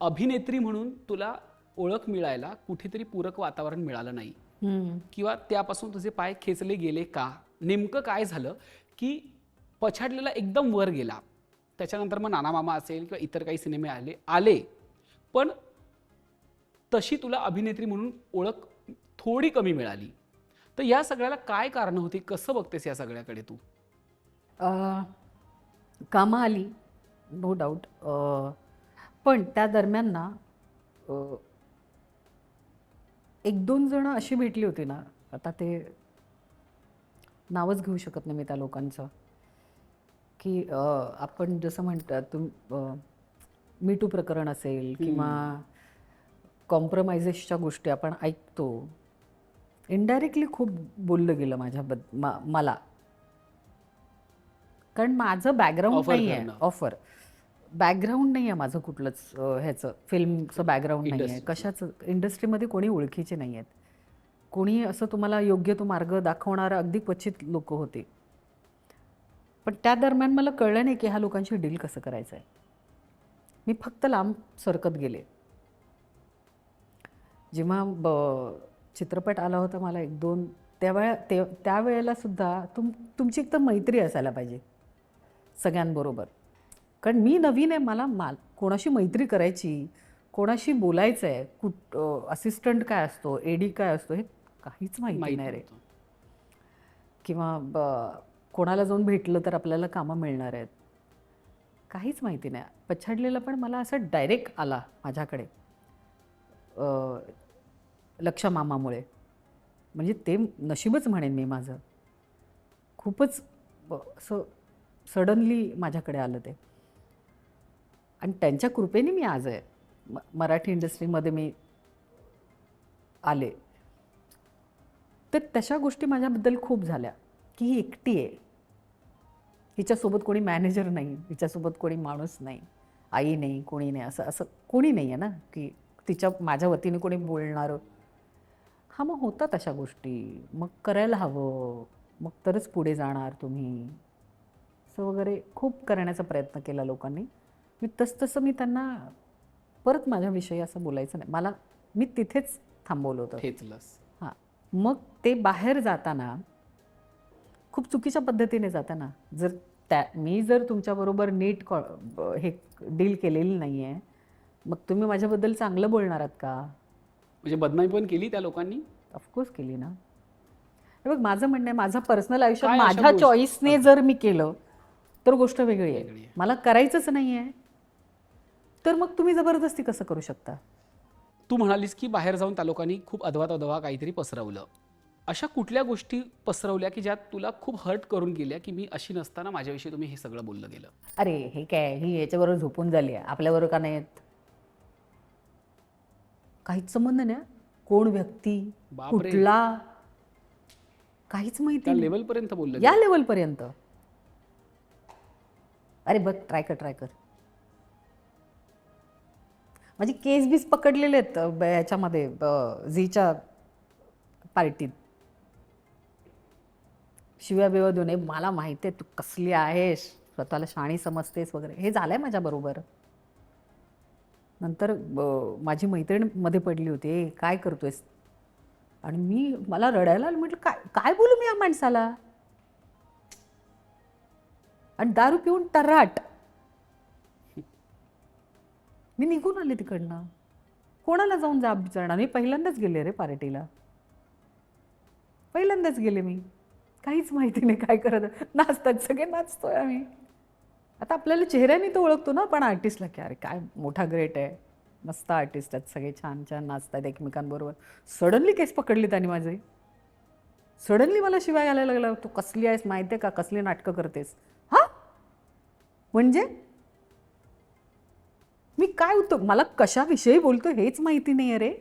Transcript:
अभिनेत्री म्हणून तुला ओळख मिळायला कुठेतरी पूरक वातावरण मिळालं नाही किंवा त्यापासून तुझे पाय खेचले गेले का? नेमकं काय झालं की पछाडलेला एकदम वर गेला, त्याच्यानंतर मग नाना मामा असेल किंवा इतर काही सिनेमे आले आले पण तशी तुला अभिनेत्री म्हणून ओळख थोडी कमी मिळाली. तर या सगळ्याला काय कारण होती? कसं बघतेस या सगळ्याकडे तू? कामं आली, नो डाऊट. पण त्या दरम्यान ना एक दोन जण अशी भेटली होती ना, आता ते नावच घेऊ शकत नाही मी त्या लोकांचं, की आपण जसं म्हणतात मी टू प्रकरण असेल किंवा कॉम्प्रोमाइजेसच्या गोष्टी आपण ऐकतो. इनडायरेक्टली खूप बोललं गेलं मला, कारण माझं बॅकग्राऊंड Offer नाही आहे. करणं. ऑफर बॅकग्राऊंड नाही आहे माझं कुठलंच, ह्याचं फिल्मचं बॅकग्राऊंड नाही आहे, Industry. कशाचं. इंडस्ट्रीमध्ये कोणी ओळखीचे नाही आहेत, कोणी असं तुम्हाला योग्य तो मार्ग दाखवणारं अगदी क्वचित लोक होते. पण त्या दरम्यान मला कळलं नाही की ह्या लोकांशी डील कसं करायचं आहे. मी फक्त लांब सरकत गेले. जेव्हा चित्रपट आला होता मला एक दोन, त्यावेळेला सुद्धा तुमची एक तर मैत्री असायला पाहिजे सगळ्यांबरोबर. कारण मी नवीन आहे, मला कोणाशी मैत्री करायची, कोणाशी बोलायचं आहे, असिस्टंट काय असतो, एडी काय असतो, हे काहीच माहिती नाही रे. नव्हतं. किंवा कोणाला जाऊन भेटलं तर आपल्याला कामं मिळणार आहेत, काहीच माहिती नाही. पछाडलेला पण मला असं डायरेक्ट आला माझ्याकडे लक्षा मामामुळे. म्हणजे ते नशीबच म्हणेन मी माझं. खूपच असं सडनली माझ्याकडे आलं ते, आणि त्यांच्या कृपेने मी आज आहे मराठी इंडस्ट्रीमध्ये मी आले. तर तशा गोष्टी माझ्याबद्दल खूप झाल्या की ही एकटी आहे, हिच्यासोबत कोणी मॅनेजर नाही, हिच्यासोबत कोणी माणूस नाही, आई नाही, कोणी नाही, असं कोणी नाही आहे ना की माझ्या वतीने कोणी बोलणारं. हा, मग होतात अशा गोष्टी, मग करायला हवं, मग तरच पुढे जाणार तुम्ही, असं वगैरे खूप करण्याचा प्रयत्न केला लोकांनी. तसं मी त्यांना परत माझ्याविषयी असं बोलायचं नाही, मी तिथेच थांबवलं होतं. ठेचलंस. हां, मग ते बाहेर जाताना खूप चुकीच्या पद्धतीने जाताना, मी जर तुमच्याबरोबर नीट हे डील केलेली नाही आहे, मग तुम्ही माझ्याबद्दल चांगलं बोलणार आहात का? म्हणजे बदनामी पण केली त्या लोकांनी? ऑफकोर्स केली ना. हे बघ, माझं म्हणणं आहे, माझं पर्सनल आयुष्य काय अशा माझ्या गोष्टी- चॉईसने जर मी केलं तर गोष्ट वेगळी वेगळी आहे. आहे. मला करायचंच नाही आहे तर मग तुम्ही जबरदस्ती कसं करू शकता? तू म्हणालीस की बाहेर जाऊन त्या लोकांनी खूप अधवा काहीतरी पसरवलं. अशा कुठल्या गोष्टी पसरवल्या की ज्यात तुला खूप हर्ट करून गेल्या की मी अशी नसताना माझ्याविषयी तुम्ही हे सगळं बोललं गेलं? अरे हे काय, ही याच्याबरोबर झोपून झाली आहे, आपल्याबरोबर का नाही येत? काहीच संबंध नाही. कोण व्यक्ती, बापरे. कुठला, काहीच माहिती त्या नाही. लेवलपर्यंत बोललं या गेलं? लेवलपर्यंत. अरे बघ, ट्राय कर. माझी केस बीस पकडलेले आहेत याच्यामध्ये, झीच्या पार्टीत. शिव्या बिव्या देऊ नये, मला माहिती आहे तू कसली आहेस, स्वतःला शाणी समजतेस वगैरे, हे झालंय माझ्याबरोबर. नंतर माझी मैत्रीण मध्ये पडली होती, "ए, काय करतोयस?" आणि मला रडायला आलं. म्हटलं काय बोलू मी या माणसाला? आणि दारू पिऊन टर्राट मी निघून आले तिकडनं. कोणाला जाऊन जाब विचारणार? मी पहिल्यांदाच गेले रे पार्टीला, पहिल्यांदाच गेले मी. काहीच माहिती नाही काय करत, नाचतात सगळे, नाचतोय आम्ही. आता आपल्याला चेहऱ्याने तो ओळखतो ना आपण आर्टिस्टला, की अरे काय मोठा ग्रेट आहे, मस्त आर्टिस्ट आहेत, सगळे छान छान नाचतात एकमेकांबरोबर. सडनली केस पकडली त्यांनी माझे. सडनली मला शिवाय घालायला लागला, तू कसली आहेस माहिती आहे का, कसली नाटकं करतेस? हा, म्हणजे मी काय होतं, मला कशाविषयी बोलतो हेच माहिती नाही आहे रे.